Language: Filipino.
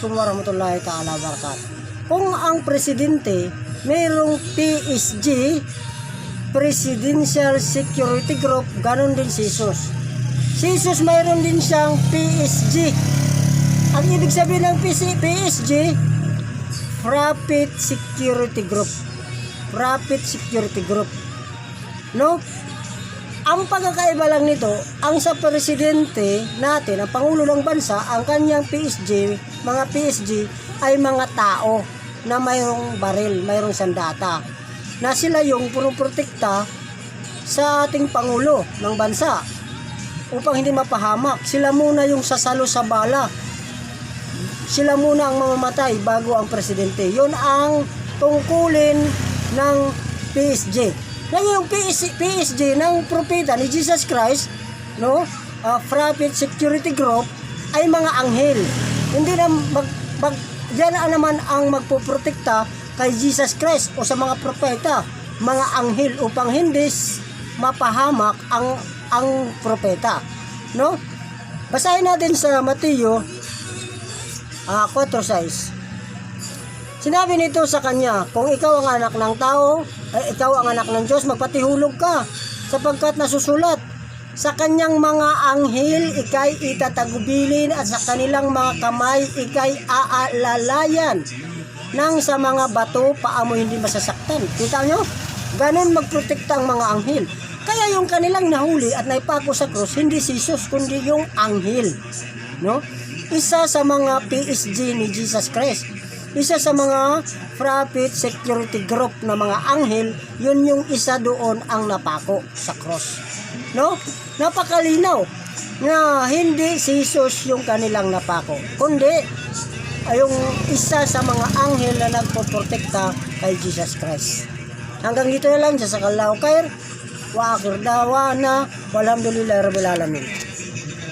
Assalamualaikum warahmatullahi ta'ala wabarakatuh. Kung ang presidente mayroong PSG, Presidential Security Group, ganon din si Jesus. Si Jesus mayroon din siyang PSG. Ang ibig sabihin ng PSG, Prophet Security Group. Prophet Security Group. No? Ang pagkakaiba lang nito, ang sa presidente natin, ang pangulo ng bansa, ang kanyang PSG, mga PSG ay mga tao na mayroong baril, mayroong sandata, na sila yung punoprotekta sa ating pangulo ng bansa upang hindi mapahamak. Sila muna yung sasalo sa bala, sila muna ang mamamatay bago ang presidente. Yun ang tungkulin ng PSG. Ngayon yung PSG ng propeta ni Jesus Christ, no, Prophet Security Group, ay mga anghel. Hindi na yan naman ang magpoprotekta kay Jesus Christ o sa mga propeta, mga anghel, upang hindi mapahamak ang propeta, no? Basahin natin sa Mateo 4:6. Sinabi nito sa kanya, kung ikaw ang anak ng tao, ay ikaw ang anak ng Diyos, magpatihulog ka, sapagkat nasusulat, sa kanyang mga anghel ikay itatagubilin at sa kanilang mga kamay ikay aalalayan, nang sa mga bato paa mo hindi masasaktan. Kita nyo? Ganon magprotekta ang mga anghel. Kaya yung kanilang nahuli at naipako sa krus, hindi si Jesus, kundi yung anghel. No? Isa sa mga PSG ni Jesus Christ. Isa sa mga Prophet Security Group na mga anghel, yun yung isa doon ang napako sa cross. No? Napakalinaw na hindi si Jesus yung kanilang napako, kundi ay yung isa sa mga anghel na nagpoprotekta kay Jesus Christ. Hanggang dito na lang sa Sakalao Kair, wa akhir dawana, walhamdulillahi rabbil alamin.